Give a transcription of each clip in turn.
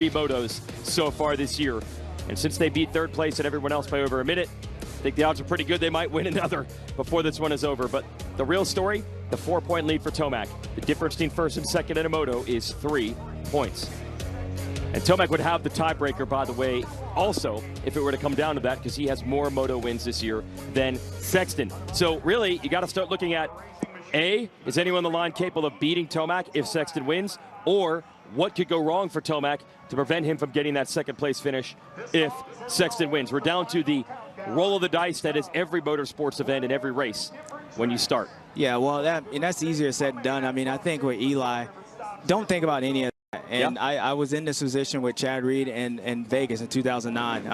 motos so far this year. And since they beat third place and everyone else by over a minute, I think the odds are pretty good they might win another before this one is over. But the real story, the 4-point lead for Tomac. The difference between first and second in a moto is 3 points. And Tomac would have the tiebreaker, by the way, also, if it were to come down to that, because he has more moto wins this year than Sexton. So really, you got to start looking at, A, is anyone on the line capable of beating Tomac if Sexton wins? Or what could go wrong for Tomac to prevent him from getting that second place finish if Sexton wins? We're down to the roll of the dice that is every motorsports event in every race when you start. Yeah, well, that's easier said than done. I mean, I think with Eli, don't think about any of that. And yep. I was in this position with Chad Reed in Vegas in 2009.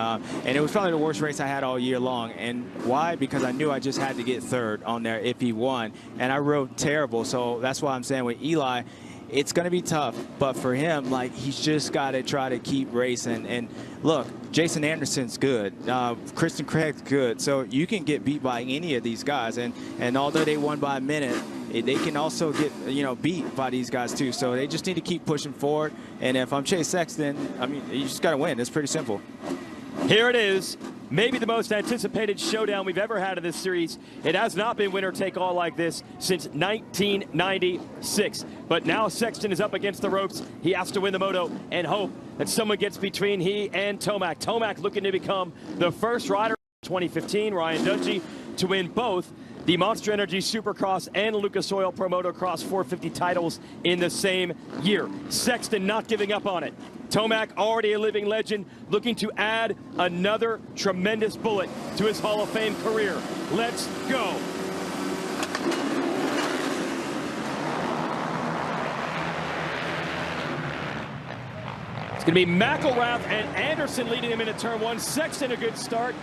And it was probably the worst race I had all year long. And why? Because I knew I just had to get third on there if he won. And I rode terrible. So that's why I'm saying with Eli, it's going to be tough, but for him, like, he's just got to try to keep racing. And look, Jason Anderson's good. Kristen Craig's good. So you can get beat by any of these guys. And although they won by a minute, they can also get, beat by these guys too. So they just need to keep pushing forward. And if I'm Chase Sexton, I mean, you just got to win. It's pretty simple. Here it is. Maybe the most anticipated showdown we've ever had in this series. It has not been winner-take-all like this since 1996. But now Sexton is up against the ropes. He has to win the moto and hope that someone gets between he and Tomac. Tomac looking to become the first rider in 2015, Ryan Dungey, to win both the Monster Energy Supercross and Lucas Oil Pro Motocross 450 titles in the same year. Sexton not giving up on it. Tomac, already a living legend, looking to add another tremendous bullet to his Hall of Fame career. Let's go. It's going to be McElrath and Anderson leading him into turn one. Sexton a good start.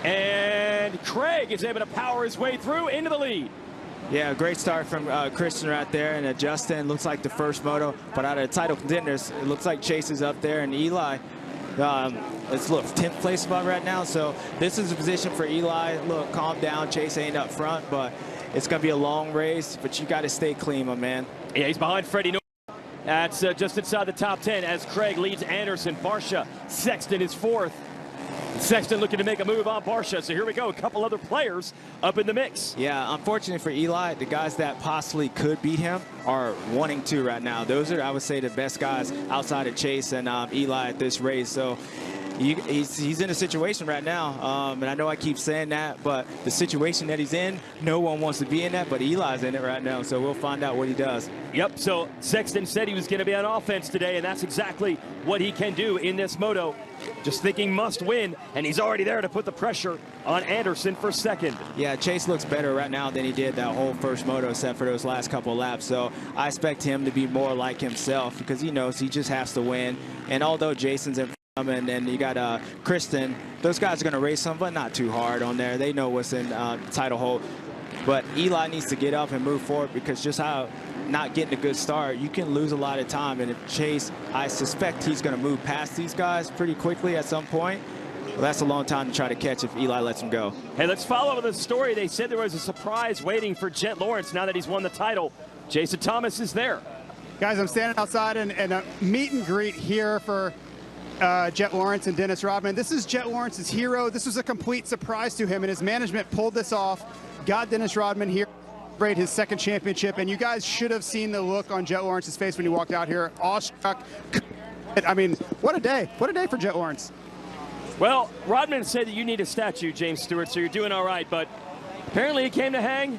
And Craig is able to power his way through into the lead. Yeah, great start from Christian right there, and Justin looks like the first moto, but out of the title contenders, it looks like Chase is up there, and Eli, let's look, 10th place spot right now, so this is a position for Eli. Look, calm down, Chase ain't up front, but it's going to be a long race, but you got to stay clean, my man. Yeah, he's behind Freddie Norton. That's just inside the top 10 as Craig leads Anderson. Barsha, Sexton is fourth. Sexton looking to make a move on Barsha, so here we go, a couple other players up in the mix. Yeah, unfortunately for Eli, the guys that possibly could beat him are wanting to right now. Those are, I would say, the best guys outside of Chase and Eli at this race. So he's in a situation right now, and I know I keep saying that, but the situation that he's in, no one wants to be in that, but Eli's in it right now, so we'll find out what he does. Yep, so Sexton said he was going to be on offense today, and that's exactly what he can do in this moto. Just thinking must win, and he's already there to put the pressure on Anderson for second. Yeah, Chase looks better right now than he did that whole first moto except for those last couple of laps, so I expect him to be more like himself because he knows he just has to win. And although Jason's in and then you got Kristen, those guys are going to race him, but not too hard on there. They know what's in title hold. But Eli needs to get up and move forward because just how not getting a good start, you can lose a lot of time. And if Chase, I suspect he's going to move past these guys pretty quickly at some point. Well, that's a long time to try to catch if Eli lets him go. Hey, let's follow the story. They said there was a surprise waiting for Jet Lawrence now that he's won the title. Jason Thomas is there. Guys, I'm standing outside in a meet and greet here for Jet Lawrence and Dennis Rodman. This is Jet Lawrence's hero. This was a complete surprise to him, and his management pulled this off. Got Dennis Rodman here, celebrate his second championship, and you guys should have seen the look on Jet Lawrence's face when he walked out here. Awestruck. I mean, what a day. What a day for Jet Lawrence. Well, Rodman said that you need a statue, James Stewart, so you're doing all right, but apparently he came to hang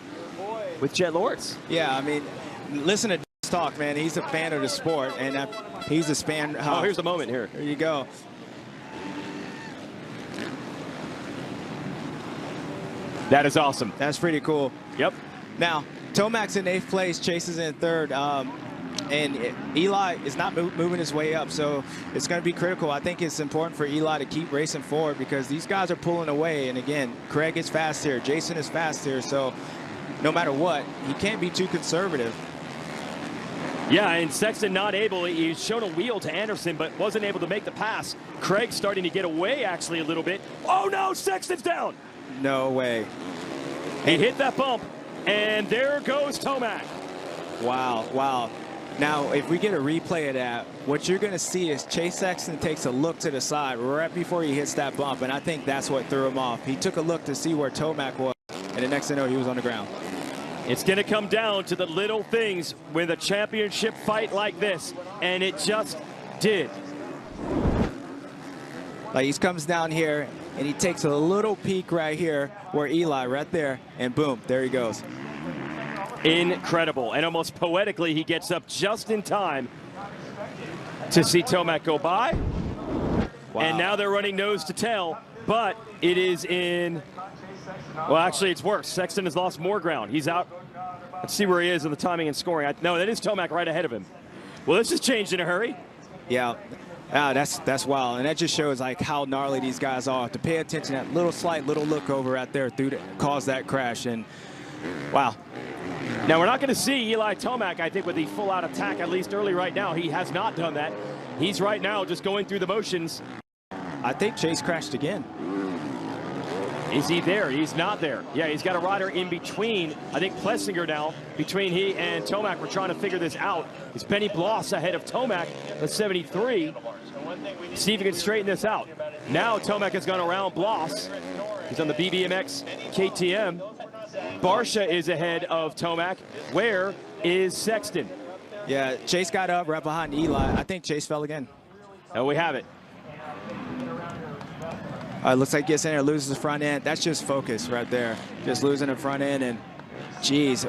with Jet Lawrence. Yeah, I mean, listen to talk, man. He's a fan of the sport, and he's a fan. Oh, here's the moment here. There you go. That is awesome. That's pretty cool. Yep. Now, Tomac's in 8th place, Chase is in 3rd, and Eli is not moving his way up, so it's going to be critical. I think it's important for Eli to keep racing forward because these guys are pulling away, and again, Craig is fast here, Jason is fast here, so no matter what, he can't be too conservative. Yeah, and Sexton not able. He's shown a wheel to Anderson, but wasn't able to make the pass. Craig starting to get away, actually, a little bit. Oh, no, Sexton's down. No way. He hit that bump, and there goes Tomac. Wow, wow. Now, if we get a replay of that, what you're going to see is Chase Sexton takes a look to the side right before he hits that bump, and I think that's what threw him off. He took a look to see where Tomac was, and the next thing you know, he was on the ground. It's going to come down to the little things with a championship fight like this, and it just did. Like, he comes down here, and he takes a little peek right here where Eli, right there, and boom, there he goes. Incredible. And almost poetically, he gets up just in time to see Tomac go by. Wow. And now they're running nose to tail, but it is in, well, actually, it's worse. Sexton has lost more ground. He's out. Let's see where he is in the timing and scoring. No, that is Tomac right ahead of him. Well, this has changed in a hurry. Yeah. That's wild, and that just shows like how gnarly these guys are. To pay attention, that little slight little look over out there caused that crash, and wow. Now, we're not going to see Eli Tomac, I think, with the full-out attack, at least early right now. He has not done that. He's right now just going through the motions. I think Chase crashed again. Is he there? He's not there. Yeah, he's got a rider in between. I think Plessinger now, between he and Tomac. We're trying to figure this out. It's Benny Bloss ahead of Tomac at 73. See if he can straighten this out. Now Tomac has gone around Bloss. He's on the BBMX KTM. Barsha is ahead of Tomac. Where is Sexton? Yeah, Chase got up right behind Eli. I think Chase fell again. Oh, we have it. Looks like gets in there, loses the front end. That's just focus right there. Just losing the front end, and geez,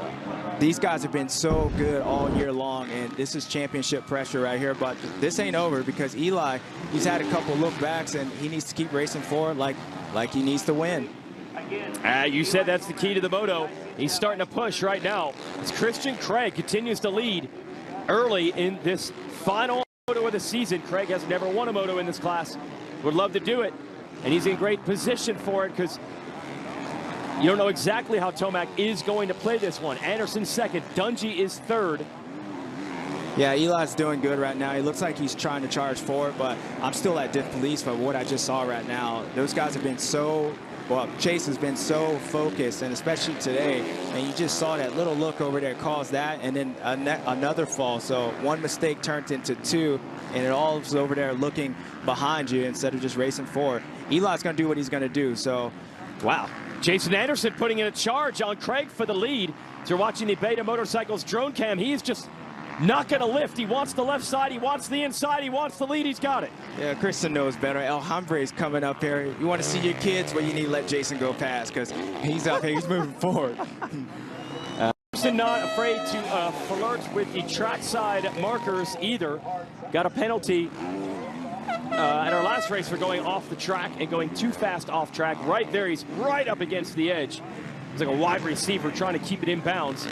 these guys have been so good all year long, and this is championship pressure right here. But this ain't over because Eli, he's had a couple look backs, and he needs to keep racing forward like he needs to win. You said that's the key to the moto. He's starting to push right now. As Christian Craig continues to lead early in this final moto of the season. Craig has never won a moto in this class. Would love to do it, and he's in great position for it because you don't know exactly how Tomac is going to play this one. Anderson second, Dungey is third. Yeah, Eli's doing good right now. He looks like he's trying to charge forward, but I'm still at disbelief for what I just saw right now. Those guys have been so, well, Chase has been so focused, and especially today, and you just saw that little look over there caused that, and then another fall. So one mistake turned into two, and it all was over there looking behind you instead of just racing forward. Eli's going to do what he's going to do, so wow. Jason Anderson putting in a charge on Craig for the lead. So you're watching the Beta Motorcycles drone cam. He's just not going to lift. He wants the left side. He wants the inside. He wants the lead. He's got it. Yeah, Kristen knows better. El Hombre's coming up here. You want to see your kids? Well, you need to let Jason go past because he's up here. He's moving forward. Anderson not afraid to flirt with the trackside markers either. Got a penalty at our last race for going off the track and going too fast off track. Right there, he's right up against the edge. He's like a wide receiver trying to keep it in bounds.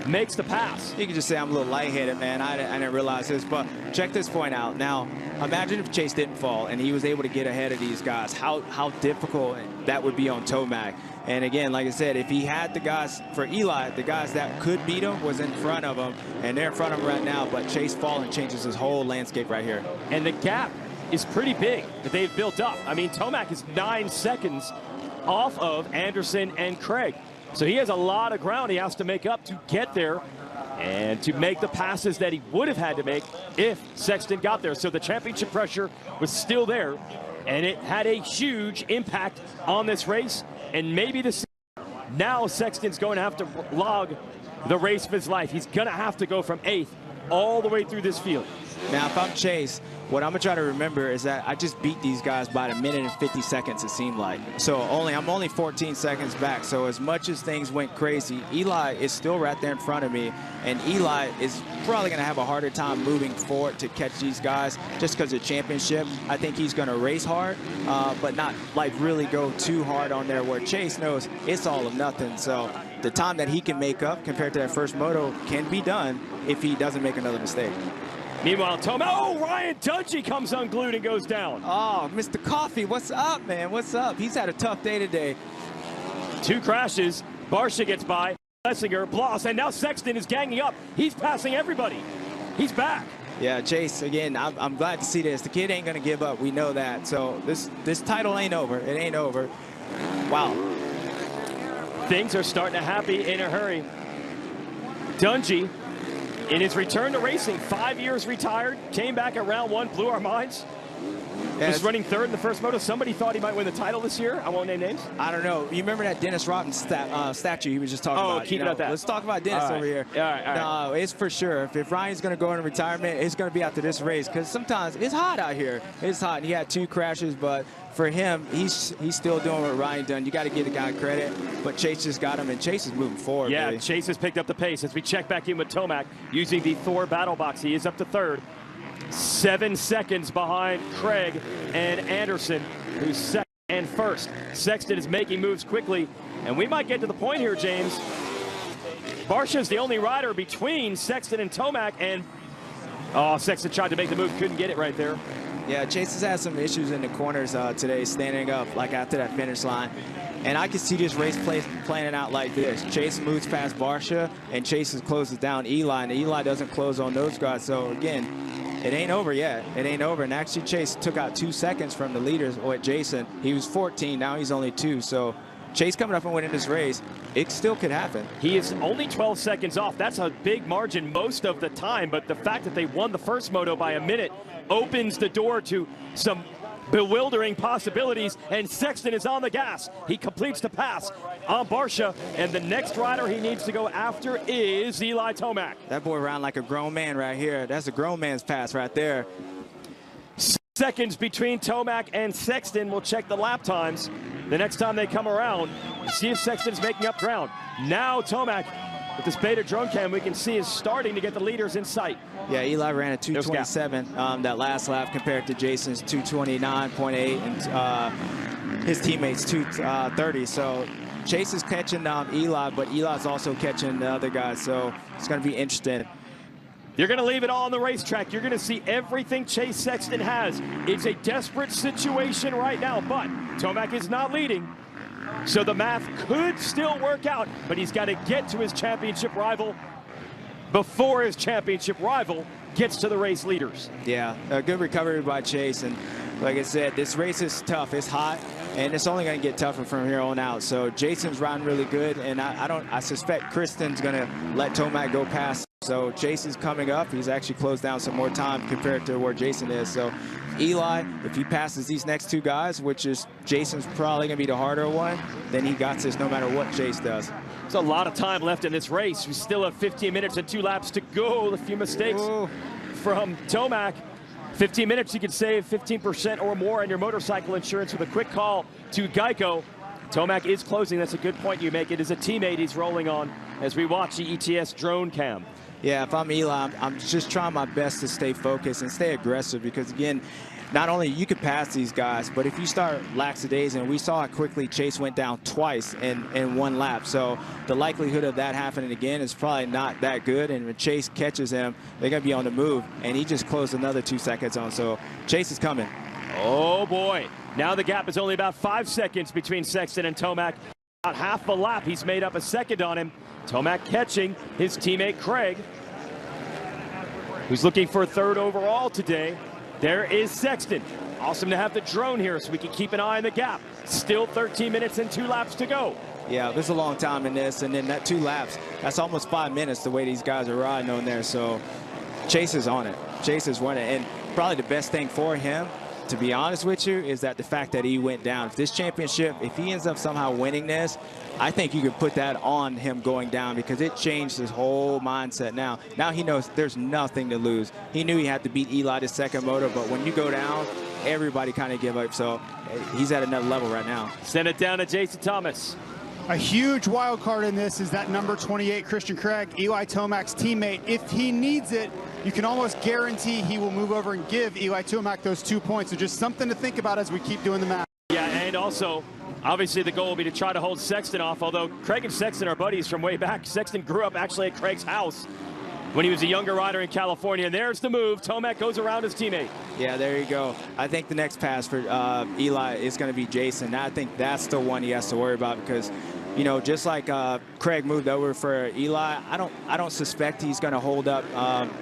Makes the pass. You can just say I'm a little lightheaded, man. I didn't realize this, but check this point out. Now, imagine if Chase didn't fall and he was able to get ahead of these guys. How difficult that would be on Tomac. And again, like I said, if he had the guys, for Eli, the guys that could beat him was in front of him, and they're in front of him right now, but Chase falling changes his whole landscape right here. And the gap is pretty big that they've built up. I mean, Tomac is 9 seconds off of Anderson and Craig. So he has a lot of ground he has to make up to get there and to make the passes that he would have had to make if Sexton got there. So the championship pressure was still there, and it had a huge impact on this race. And maybe this now Sexton's going to have to log the race of his life. He's going to have to go from 8th all the way through this field. Now, if I'm Chase, what I'm going to try to remember is that I just beat these guys by a minute and 50 seconds, it seemed like. So I'm only 14 seconds back. So as much as things went crazy, Eli is still right there in front of me. And Eli is probably going to have a harder time moving forward to catch these guys just because of the championship. I think he's going to race hard, but not like really go too hard on there where Chase knows it's all or nothing. So the time that he can make up compared to that first moto can be done if he doesn't make another mistake. Meanwhile, Ryan Dungey comes unglued and goes down. Oh, Mr. Coffee, what's up, man? What's up? He's had a tough day today. 2 crashes. Barsha gets by. Plessinger, Bloss, and now Sexton is ganging up. He's passing everybody. He's back. Yeah, Chase, again, I'm glad to see this. The kid ain't going to give up. We know that. So this title ain't over. It ain't over. Wow. Things are starting to happen in a hurry. Dungey in his return to racing, 5 years retired, came back at round 1, blew our minds. Yeah, was running third in the first moto. Somebody thought he might win the title this year. I won't name names. I don't know. You remember that Dennis Rodman statue he was just talking about? Keep it at that. Let's talk about Dennis over here. All right. No, it's for sure. If Ryan's going to go into retirement, it's going to be after this race because sometimes it's hot out here. It's hot. And he had 2 crashes, but for him, he's still doing what Ryan done. You got to give the guy credit, but Chase just got him, and Chase is moving forward. Yeah, really. Chase has picked up the pace as we check back in with Tomac using the Thor battle box. He is up to third. 7 seconds behind Craig and Anderson, who's second and first. Sexton is making moves quickly, and we might get to the point here, James. Barsha's the only rider between Sexton and Tomac, and Sexton tried to make the move, couldn't get it right there. Yeah, Chase has had some issues in the corners today, standing up like after that finish line. And I can see this race playing out like this. Chase moves past Barsha, and Chase closes down Eli, and Eli doesn't close on those guys. So, again, it ain't over yet. It ain't over. And actually, Chase took out 2 seconds from the leaders with Jason. He was 14. Now he's only 2. So Chase coming up and winning this race, it still could happen. He is only 12 seconds off. That's a big margin most of the time. But the fact that they won the first moto by a minute opens the door to some bewildering possibilities, and Sexton is on the gas. He completes the pass on Barsha, and the next rider he needs to go after is Eli Tomac. That boy ran like a grown man right here. That's a grown man's pass right there. Seconds between Tomac and Sexton. We'll check the lap times the next time they come around. See if Sexton's making up ground. Now Tomac, with this beta drone cam, we can see is starting to get the leaders in sight. Yeah, Eli ran a 2:27 that last lap compared to Jason's 2:29.8 and his teammates 2:30. So Chase is catching Eli, but Eli's also catching the other guys. So it's going to be interesting. You're going to leave it all on the racetrack. You're going to see everything Chase Sexton has. It's a desperate situation right now, but Tomac is not leading. So the math could still work out, but he's got to get to his championship rival before his championship rival gets to the race leaders. Yeah, a good recovery by Chase. And like I said, this race is tough. It's hot, and it's only going to get tougher from here on out. So Jason's riding really good, and I suspect Kristen's going to let Tomac go past. So Chase is coming up. He's actually closed down some more time compared to where Jason is. So Eli, if he passes these next 2 guys, which is Jason's probably going to be the harder one, then he got this no matter what Chase does. There's a lot of time left in this race. We still have 15 minutes and 2 laps to go. A few mistakes from Tomac. 15 minutes, you could save 15% or more on your motorcycle insurance with a quick call to Geico. Tomac is closing. That's a good point you make. It is a teammate he's rolling on as we watch the ETS drone cam. Yeah, if I'm Eli, I'm just trying my best to stay focused and stay aggressive because, again, not only you could pass these guys, but if you start lackadaising, we saw how quickly Chase went down twice in 1 lap. So the likelihood of that happening again is probably not that good. And when Chase catches him, they're going to be on the move. And he just closed another 2 seconds on. So Chase is coming. Oh, boy. Now the gap is only about 5 seconds between Sexton and Tomac. About half a lap, he's made up a second on him. Tomac catching his teammate Craig, who's looking for 3rd overall today. There is Sexton. Awesome to have the drone here so we can keep an eye on the gap. Still 13 minutes and 2 laps to go. Yeah, there's a long time in this, and then that 2 laps, that's almost 5 minutes the way these guys are riding on there. So Chase is on it. Chase is winning, and probably the best thing for him, to be honest with you, is that the fact that he went down. If this championship, if he ends up somehow winning this, I think you could put that on him going down because it changed his whole mindset now. Now he knows there's nothing to lose. He knew he had to beat Eli the 2nd motor, but when you go down, everybody kind of give up. So he's at another level right now. Send it down to Jason Thomas. A huge wild card in this is that number 28, Christian Craig, Eli Tomac's teammate. If he needs it, you can almost guarantee he will move over and give Eli Tomac those 2 points. So just something to think about as we keep doing the math. Yeah, and also, obviously the goal will be to try to hold Sexton off, although Craig and Sexton are buddies from way back. Sexton grew up actually at Craig's house when he was a younger rider in California, and there's the move. Tomac goes around his teammate. Yeah, there you go. I think the next pass for Eli is going to be Jason. I think that's the one he has to worry about because, you know, just like Craig moved over for Eli, I don't suspect he's going to hold up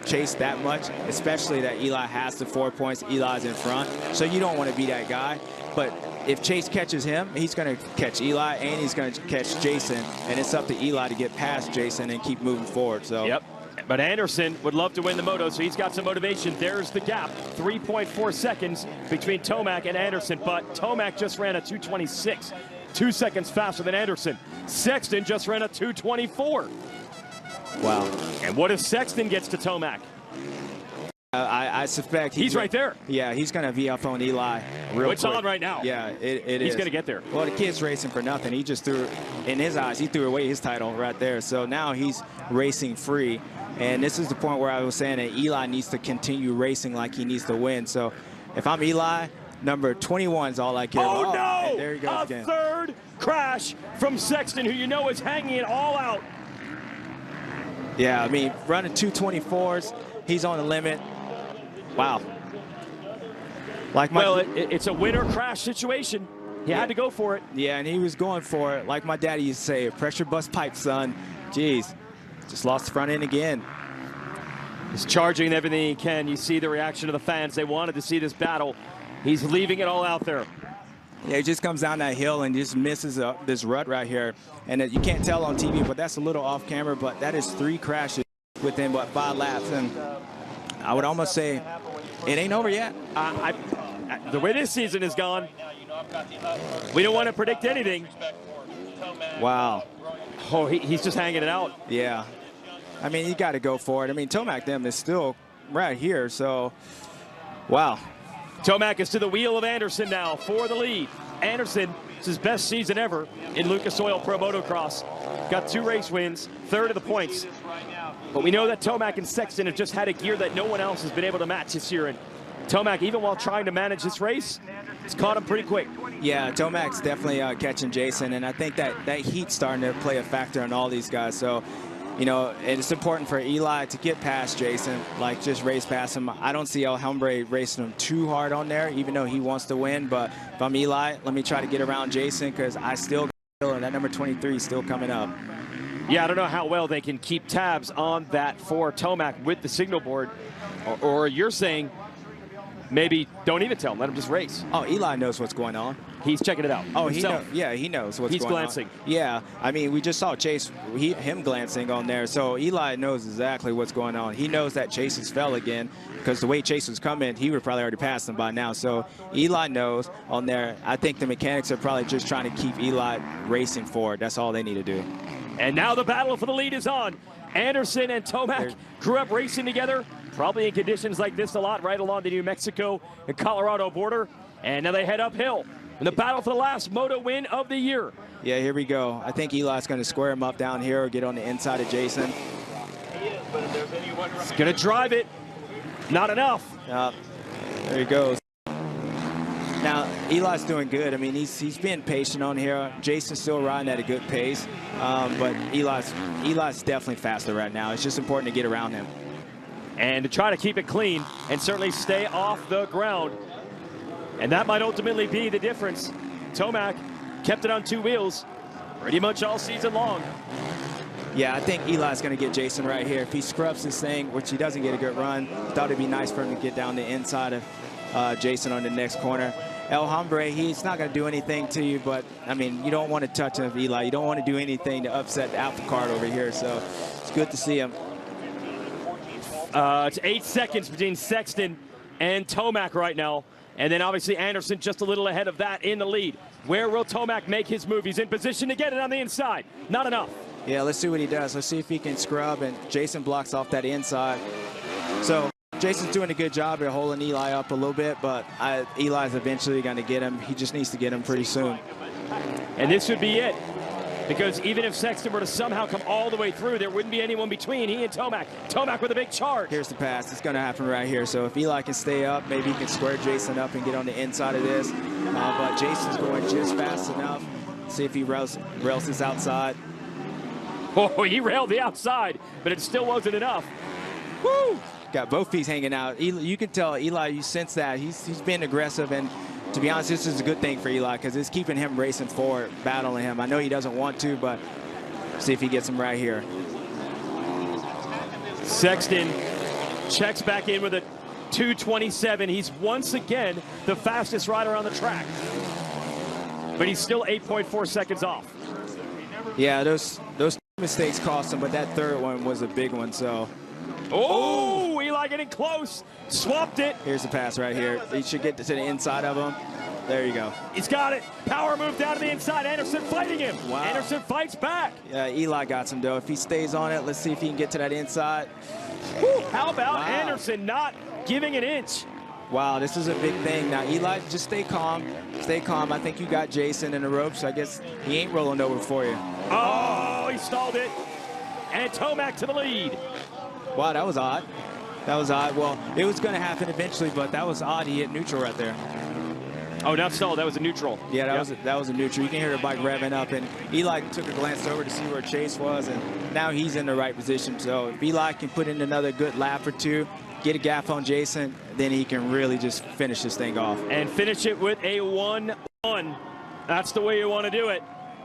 Chase that much, especially that Eli has the 4 points. Eli's in front, so you don't want to be that guy. But if Chase catches him, he's going to catch Eli and he's going to catch Jason, and it's up to Eli to get past Jason and keep moving forward. So. Yep. But Anderson would love to win the moto, so he's got some motivation. There's the gap, 3.4 seconds between Tomac and Anderson, but Tomac just ran a 2:26, 2 seconds faster than Anderson. Sexton just ran a 2:24. Wow. And what if Sexton gets to Tomac? I suspect he's right there. Yeah, he's going to be up on Eli real It's quick. on right now. Yeah, it is. He's going to get there. Well, the kid's racing for nothing. He just threw, in his eyes, he threw away his title right there. So now he's racing free. And this is the point where I was saying that Eli needs to continue racing like he needs to win. So if I'm Eli, number 21 is all I care about. Oh, no! And there he goes again. Third crash from Sexton, who you know is hanging it all out. Yeah, I mean, running 2:24s, he's on the limit. Wow. Well, it's a winner crash situation. He had to go for it. Yeah, and he was going for it. Like my daddy used to say, pressure bust pipe, son. Jeez, just lost the front end again. He's charging everything he can. You see the reaction of the fans. They wanted to see this battle. He's leaving it all out there. Yeah, he just comes down that hill and just misses this rut right here. And you can't tell on TV, but that's a little off camera, but that is 3 crashes within, what, 5 laps. And I would almost say it ain't over yet. The way this season has gone, we don't want to predict anything. Wow. Oh, he's just hanging it out. Yeah. I mean, you got to go for it. I mean, Tomac them is still right here, so wow. Tomac is to the wheel of Anderson now for the lead. Anderson, it's his best season ever in Lucas Oil Pro Motocross. Got 2 race wins, third of the points. But we know that Tomac and Sexton have just had a gear that no one else has been able to match this year. And Tomac, even while trying to manage this race, it's caught him pretty quick. Yeah, Tomac's definitely catching Jason, and I think that heat's starting to play a factor in all these guys. So, you know, it's important for Eli to get past Jason, like just race past him. I don't see El Hombre racing him too hard on there, even though he wants to win. But if I'm Eli, let me try to get around Jason, because I still feel that number 23 is still coming up. Yeah, I don't know how well they can keep tabs on that for Tomac with the signal board. Or you're saying maybe don't even tell him, let him just race. Oh, Eli knows what's going on. He's checking it out. Oh, he knows. Yeah, he knows what's going on. He's glancing. Yeah, I mean, we just saw Chase, him glancing on there. So Eli knows exactly what's going on. He knows that Chase has fell again, because the way Chase was coming, he would have probably already passed him by now. So Eli knows on there. I think the mechanics are probably just trying to keep Eli racing forward. That's all they need to do. And now the battle for the lead is on. Anderson and Tomac grew up racing together, probably in conditions like this a lot, right along the New Mexico and Colorado border. And now they head uphill in the battle for the last moto win of the year. Yeah, here we go. I think Eli's going to square him up down here or get on the inside of Jason. He's going to drive it. Not enough. There he goes. Now, Eli's doing good. I mean, he's being patient on here. Jason's still riding at a good pace, but Eli's definitely faster right now. It's just important to get around him. And to try to keep it clean and certainly stay off the ground. And that might ultimately be the difference. Tomac kept it on 2 wheels pretty much all season long. Yeah, I think Eli's going to get Jason right here. If he scrubs this thing, which he doesn't get a good run, thought it'd be nice for him to get down the inside of Jason on the next corner. El Hombre, he's not going to do anything to you, but, I mean, you don't want to touch him, Eli. You don't want to do anything to upset the apple cart over here, so it's good to see him. It's 8 seconds between Sexton and Tomac right now. And then obviously Anderson just a little ahead of that in the lead. Where will Tomac make his move? He's in position to get it on the inside. Not enough. Yeah, let's see what he does. Let's see if he can scrub, and Jason blocks off that inside. So Jason's doing a good job at holding Eli up a little bit, but Eli's eventually going to get him. He just needs to get him pretty soon. And this would be it, because even if Sexton were to somehow come all the way through, there wouldn't be anyone between he and Tomac. Tomac with a big charge. Here's the pass. It's going to happen right here. So if Eli can stay up, maybe he can square Jason up and get on the inside of this. But Jason's going just fast enough. See if he rails this outside. Oh, he railed the outside, but it still wasn't enough. Woo! Got both feet hanging out. You can tell Eli, you sense that. He's being aggressive, and to be honest, this is a good thing for Eli, because it's keeping him racing forward, battling him. I know he doesn't want to, but see if he gets him right here. Sexton checks back in with a 2:27. He's once again the fastest rider on the track, but he's still 8.4 seconds off. Yeah, those mistakes cost him, but that third one was a big one. So Oh, Eli getting close. Swapped it. Here's the pass right here. He should get to the inside of him. There you go. He's got it. Power move down to the inside. Anderson fighting him. Wow. Anderson fights back. Eli got some, though. If he stays on it, let's see if he can get to that inside. Woo, how about Anderson not giving an inch? Wow, this is a big thing. Now, Eli, just stay calm. Stay calm. I think you got Jason in the ropes. So I guess he ain't rolling over for you. Oh, he stalled it. And Tomac to the lead. Wow, that was odd. That was odd. Well, it was going to happen eventually, but that was odd. He hit neutral right there. Oh, not stalled. That was a neutral. Yeah, that was a neutral. You can hear the bike revving up, and Eli took a glance over to see where Chase was, and now he's in the right position. So if Eli can put in another good lap or two, get a gap on Jason, then he can really just finish this thing off. And finish it with a 1-1. That's the way you want to do it.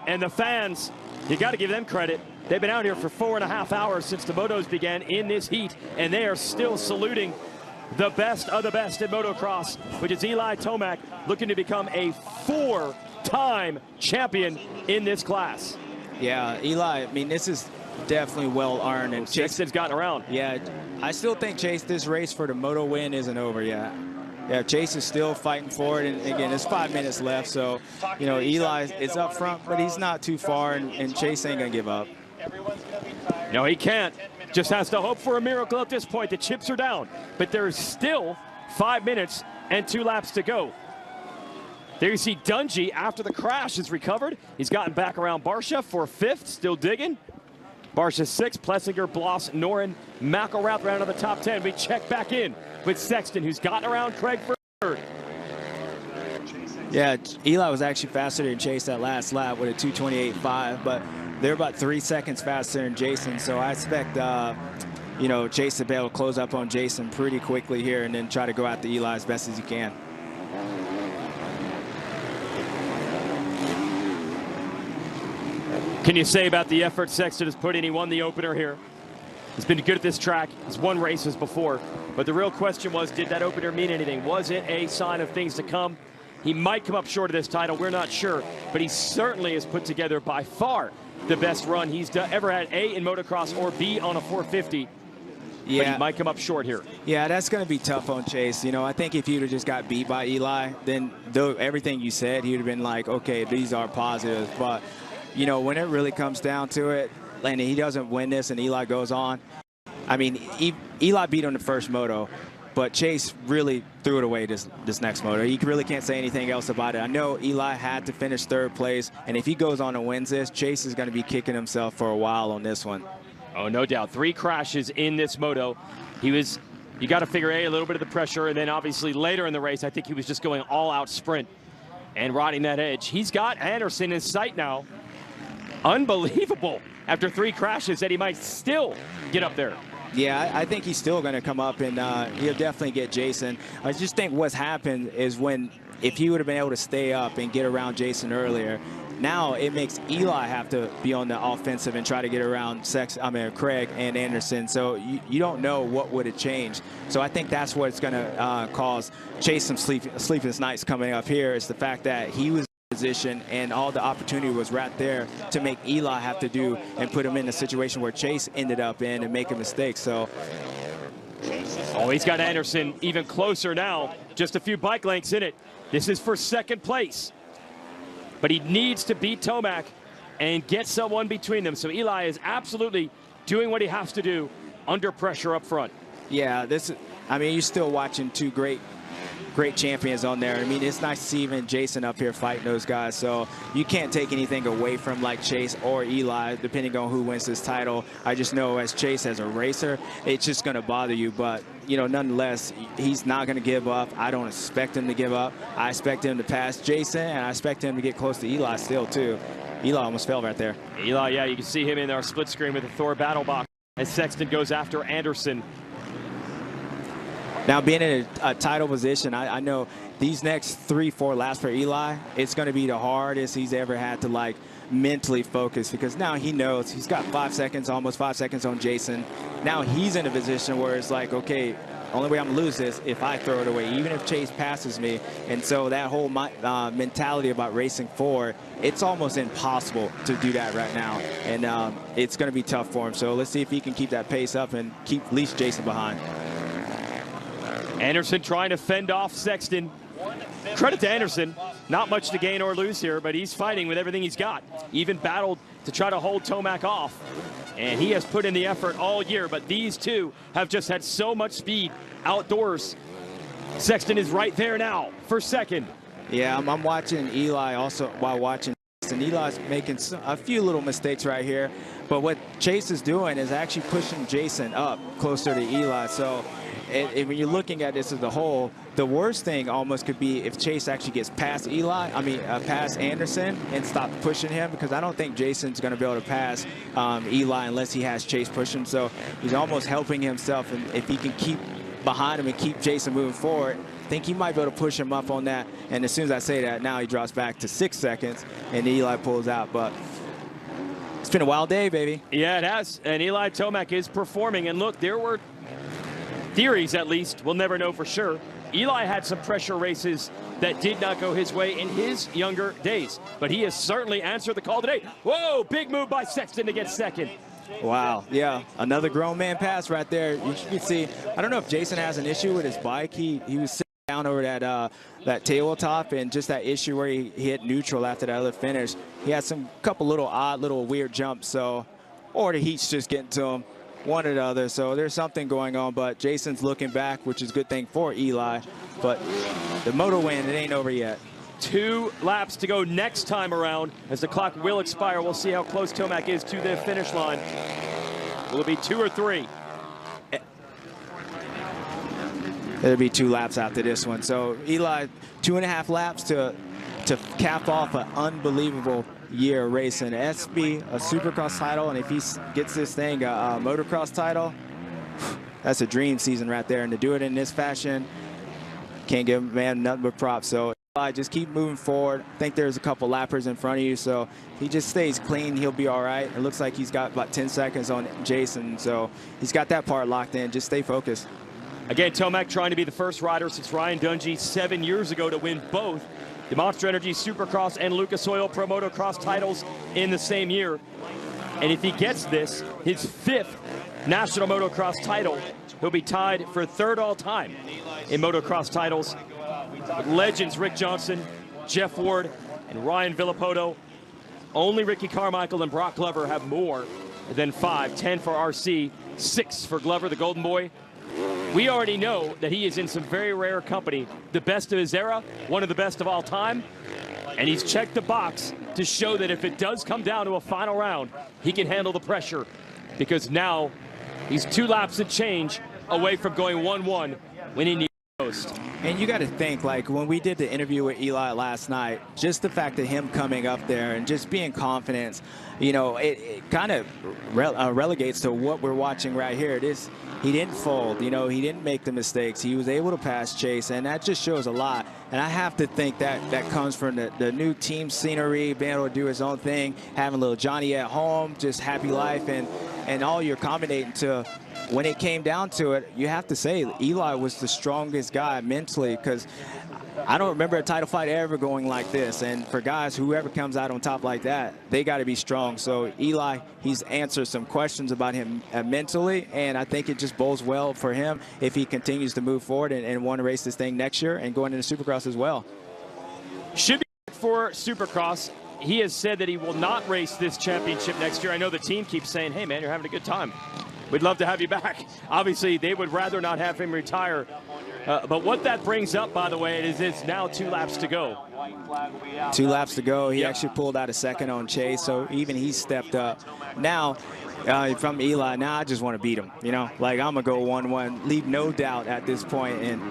And the fans, you got to give them credit. They've been out here for 4.5 hours since the motos began in this heat, and they are still saluting the best of the best in motocross, which is Eli Tomac, looking to become a 4-time champion in this class. Yeah, Eli, I mean, this is definitely well-earned. And Sexton's gotten around. Yeah, I still think, Chase, this race for the moto win isn't over yet. Yeah, Chase is still fighting for it, and again, there's 5 minutes left, so, you know, Eli is up front, but he's not too far, and Chase ain't gonna give up. No, he can't. Just has to hope for a miracle at this point. The chips are down, but there's still 5 minutes and 2 laps to go. There you see Dungey, after the crash, is recovered. He's gotten back around Barsha for 5th, still digging. Barsha 6th, Plessinger, Bloss, Noren, McElrath round of the top 10. We check back in with Sexton, who's gotten around Craig for 3rd. Yeah, Eli was actually faster than Chase that last lap with a 2:28.5, but they're about 3 seconds faster than Jason, so I expect, you know, Chase to be able to close up on Jason pretty quickly here and then try to go after Eli as best as he can. Can you say about the effort Sexton has put in? He won the opener here. He's been good at this track. He's won races before. But the real question was, did that opener mean anything? Was it a sign of things to come? He might come up short of this title. We're not sure. But he certainly has put together by far the best run he's ever had, A, in motocross, or B, on a 450. Yeah. But he might come up short here. Yeah, that's going to be tough on Chase. You know, I think if he would have just got beat by Eli, then everything you said, he would have been like, okay, these are positives. But, you know, when it really comes down to it, and he doesn't win this and Eli goes on, I mean, Eli beat him the first moto, but Chase really threw it away this next moto. You really can't say anything else about it. I know Eli had to finish 3rd place, and if he goes on and wins this, Chase is going to be kicking himself for a while on this one. Oh, no doubt. 3 crashes in this moto. You got to figure a little bit of the pressure, and then obviously later in the race, I think he was just going all-out sprint and riding that edge. He's got Anderson in sight now. Unbelievable. After 3 crashes that he might still get up there. Yeah, I think he's still going to come up, and he'll definitely get Jason. I just think what's happened is if he would have been able to stay up and get around Jason earlier, now it makes Eli have to be on the offensive and try to get around Craig and Anderson. So you don't know what would have changed. So I think that's what's going to cause Chase some sleepless nights coming up here, is the fact that he was position and all the opportunity was right there to make Eli have to do and put him in a situation where Chase ended up in and make a mistake. So he's got Anderson even closer now, just a few bike lengths in it. This is for 2nd place, but he needs to beat Tomac and get someone between them. So Eli is absolutely doing what he has to do under pressure up front. Yeah, I mean, you're still watching 2 great champions on there. I mean, it's nice to see even Jason up here fighting those guys. So you can't take anything away from like Chase or Eli, depending on who wins this title. I just know as Chase, as a racer, it's just going to bother you. But, you know, nonetheless, he's not going to give up. I don't expect him to give up. I expect him to pass Jason, and I expect him to get close to Eli still, too. Eli almost fell right there. Eli, yeah, you can see him in our split screen with the Thor battle box as Sexton goes after Anderson. Now, being in a title position, I know these next 3-4 laps for Eli, it's going to be the hardest he's ever had to, like, mentally focus, because now he knows he's got 5 seconds, almost 5 seconds on Jason. Now he's in a position where it's like, okay, only way I'm going to lose this if I throw it away, even if Chase passes me. And so that whole mentality about racing forward, it's almost impossible to do that right now. And it's going to be tough for him. So let's see if he can keep that pace up and keep at least Jason behind. Anderson trying to fend off Sexton. Credit to Anderson. Not much to gain or lose here, but he's fighting with everything he's got. Even battled to try to hold Tomac off. And he has put in the effort all year, but these two have just had so much speed outdoors. Sexton is right there now for second. Yeah, I'm watching Eli also while watching. And Eli's making a few little mistakes right here. But what Chase is doing is actually pushing Jason up closer to Eli. So when you're looking at this as a whole, the worst thing almost could be if Chase actually gets past past Anderson and stop pushing him, because I don't think Jason's going to be able to pass Eli unless he has Chase pushing. So he's almost helping himself, and if he can keep behind him and keep Jason moving forward, I think he might be able to push him up on that. And as soon as I say that, now he drops back to 6 seconds, and Eli pulls out. But it's been a wild day, baby. Yeah, it has. And ELI Tomac is performing. And look, there were theories, at least. We'll never know for sure. Eli had some pressure races that did not go his way in his younger days. But he has certainly answered the call today. Whoa, big move by Sexton to get second. Wow, yeah, another grown man pass right there. You can see, I don't know if Jason has an issue with his bike. He was sitting down over that tabletop, and just that issue where he hit neutral after that other finish. He had some couple little odd, little weird jumps, so, or the heat's just getting to him, one or the other. So there's something going on, but Jason's looking back, which is a good thing for Eli. But the moto win, it ain't over yet. 2 laps to go next time around. As the clock will expire, we'll see how close Tomac is to the finish line. Will it be 2 or 3? It'll be 2 laps after this one. So Eli, 2.5 laps to cap off an unbelievable year racing. SB, a Supercross title, and if he gets this thing, a motocross title, that's a dream season right there. And to do it in this fashion, can't give a man nothing but props. So just keep moving forward. I think there's a couple lappers in front of you, so if he just stays clean, he'll be all right. It looks like he's got about 10 seconds on Jason, so he's got that part locked in. Just stay focused. Again, Tomac trying to be the first rider since Ryan Dungey 7 years ago to win both the Monster Energy Supercross and Lucas Oil Pro Motocross titles in the same year. And if he gets this, his 5th National Motocross title, he'll be tied for 3rd all time in motocross titles. Legends Rick Johnson, Jeff Ward, and Ryan Villapoto. Only Ricky Carmichael and Brock Glover have more than 5. 10 for RC, 6 for Glover, the Golden Boy. We already know that he is in some very rare company. The best of his era, one of the best of all time. And he's checked the box to show that if it does come down to a final round, he can handle the pressure. Because now he's 2 laps and change away from going 1-1 when he needs most. And you got to think, like when we did the interview with Eli last night, just the fact of him coming up there and just being confident, you know, it kind of relegates to what we're watching right here. He didn't fold, you know, he didn't make the mistakes. He was able to pass Chase, and that just shows a lot. And I have to think that comes from the new team scenery, being able to do his own thing, having little Johnny at home, just happy life, and all you're accommodating to. When it came down to it, you have to say Eli was the strongest guy mentally, because I don't remember a title fight ever going like this. And for guys, whoever comes out on top like that, they got to be strong. So Eli, he's answered some questions about him mentally, and I think it just bodes well for him if he continues to move forward and want to race this thing next year and going into Supercross as well. Should be for Supercross. He has said that he will not race this championship next year. I know the team keeps saying, hey, man, you're having a good time. We'd love to have you back. Obviously, they would rather not have him retire. But what that brings up, by the way, is it's now 2 laps to go. 2 laps to go. He actually pulled out a second on Chase, so even he stepped up. Now, from Eli, now I just want to beat him. You know, like I'm going to go 1-1. Leave no doubt at this point. And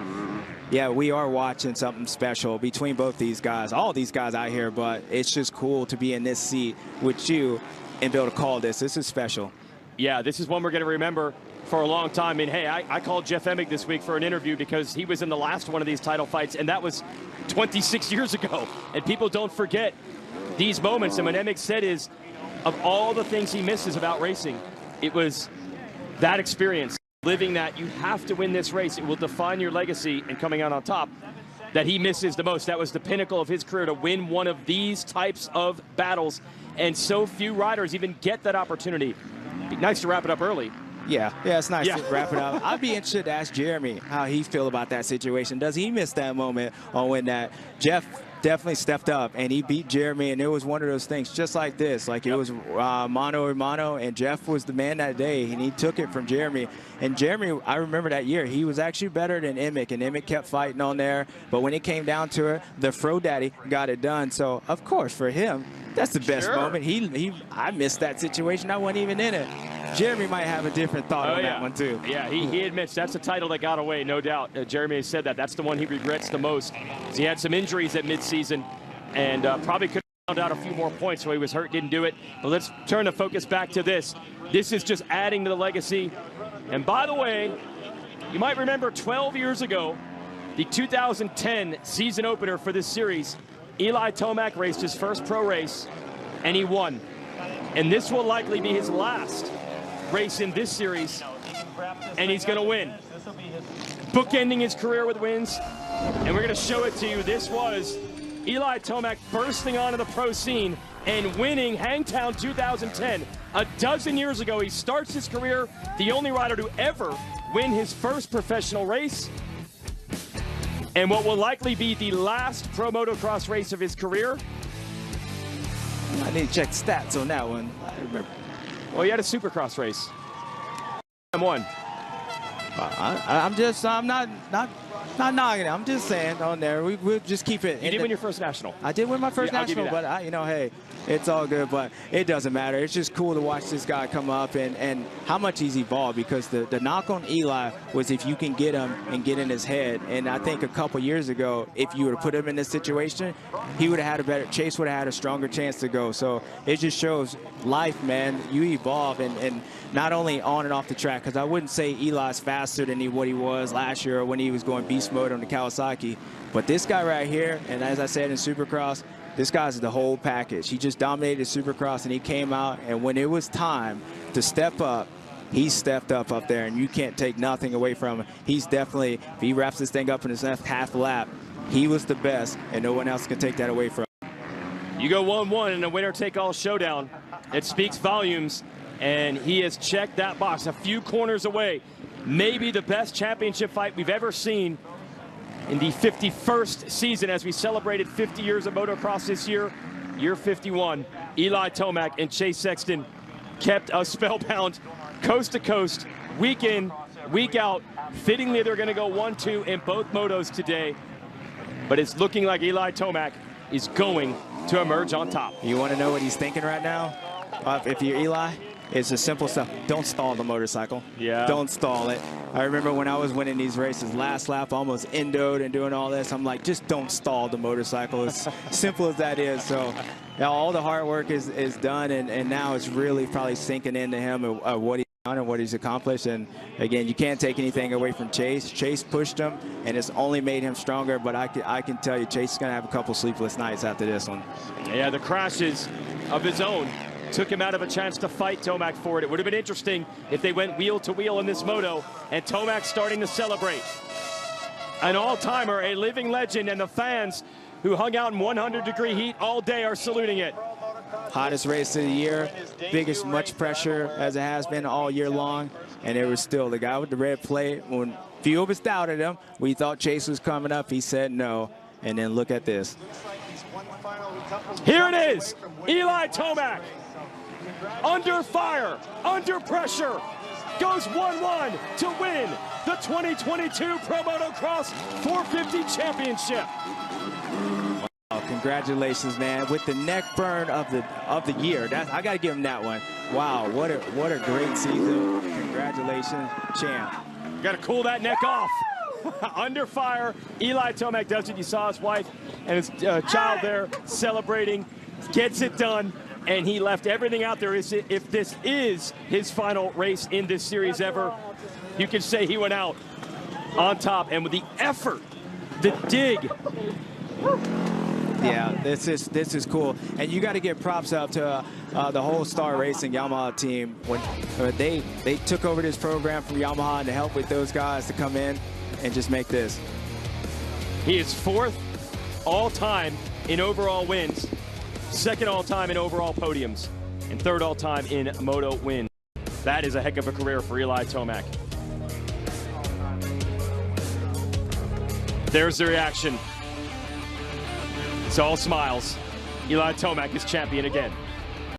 yeah, we are watching something special between both these guys, all these guys out here, but it's just cool to be in this seat with you and be able to call this. This is special. Yeah, this is one we're going to remember for a long time. I mean, hey, I called Jeff Emig this week for an interview because he was in the last one of these title fights, and that was 26 years ago. And people don't forget these moments. And what Emig said is, of all the things he misses about racing, it was that experience. living that you have to win this race. It will define your legacy, and coming out on top, that he misses the most. That was the pinnacle of his career, to win one of these types of battles, and so few riders even get that opportunity. Be nice to wrap it up early. Yeah, it's nice to wrap it up. I'd be interested to ask Jeremy how he feel about that situation. Does he miss that moment on when that Jeff definitely stepped up and he beat Jeremy, and it was one of those things just like this. Like it was mano a mano, and Jeff was the man that day, and he took it from Jeremy. And Jeremy, I remember that year, he was actually better than Emmett, and Emmett kept fighting on there. But when it came down to it, the Fro Daddy got it done. So, of course, for him, that's the best moment. I missed that situation. I wasn't even in it. Jeremy might have a different thought on that one, too. Yeah, he admits that's the title that got away, no doubt. Jeremy has said that. That's the one he regrets the most. He had some injuries at midseason and probably could have found out a few more points, so he was hurt, didn't do it. But let's turn the focus back to this. This is just adding to the legacy. And by the way, you might remember 12 years ago, the 2010 season opener for this series, Eli Tomac raced his first pro race, and he won. And this will likely be his last race in this series, and he's going to win. Bookending his career with wins, and we're going to show it to you. This was Eli Tomac bursting onto the pro scene and winning Hangtown 2010. A dozen years ago, he starts his career, the only rider to ever win his first professional race, and what will likely be the last pro motocross race of his career. I need to check stats on that one. I remember. Well, he had a supercross race. And won. I'm not knocking it. I'm just saying on there. We'll just keep it. You did win your first national. I did win my first national, but hey, it's all good. But it doesn't matter. It's just cool to watch this guy come up and how much he's evolved, because the knock on Eli was if you can get him and get in his head. And I think a couple years ago, if you would have put him in this situation, he would have had a better, Chase would have had a stronger chance to go. So it just shows life, man. You evolve, and not only on and off the track, because I wouldn't say Eli's faster than what he was last year or when he was going beast mode on the Kawasaki. But this guy right here, and as I said in Supercross, this guy's the whole package. He just dominated Supercross, and he came out, and when it was time to step up, he stepped up there, and you can't take nothing away from him. He's definitely, if he wraps this thing up in his half lap, he was the best, and no one else can take that away from him. You go 1-1 in a winner-take-all showdown. It speaks volumes, and he has checked that box a few corners away. Maybe the best championship fight we've ever seen in the 51st season, as we celebrated 50 years of motocross this year. Year 51, Eli Tomac and Chase Sexton kept us spellbound coast to coast, week in, week out. Fittingly, they're going to go 1-2 in both motos today, but it's looking like Eli Tomac is going to emerge on top. You want to know what he's thinking right now? If you're Eli, it's the simple stuff. Don't stall the motorcycle. Yeah. Don't stall it. I remember when I was winning these races, last lap, almost endoed and doing all this. I'm like, just don't stall the motorcycle. As simple as that is. So all the hard work is done, and now it's really probably sinking into him what he's done and what he's accomplished. And again, you can't take anything away from Chase. Chase pushed him, and it's only made him stronger. But I can tell you, Chase is going to have a couple sleepless nights after this one. Yeah, the crashes of his own took him out of a chance to fight Tomac for it. It would have been interesting if they went wheel to wheel in this moto, and Tomac starting to celebrate. An all-timer, a living legend, and the fans who hung out in 100-degree heat all day are saluting it. Hottest race of the year, biggest much pressure as it has been all year long, and it was still the guy with the red plate. When few of us doubted him, we thought Chase was coming up, he said no, and then look at this. Here it is, Eli Tomac. Under fire, under pressure, goes 1-1 to win the 2022 Pro Motocross 450 Championship. Wow, congratulations, man! With the neck burn of the year, I got to give him that one. Wow, what a great season! Congratulations, champ. Got to cool that neck off. Under fire, Eli Tomac does it. You saw his wife and his child there celebrating, gets it done. And he left everything out there. If this is his final race in this series ever, you can say he went out on top. And with the effort, the dig, Yeah, this is cool, and you got to give props up to the whole Star Racing Yamaha team when they took over this program from Yamaha and to help with those guys to come in and just make this. He is 4th all-time in overall wins, 2nd all-time in overall podiums, and 3rd all-time in moto wins. That is a heck of a career for Eli Tomac. There's the reaction. It's all smiles. Eli Tomac is champion again.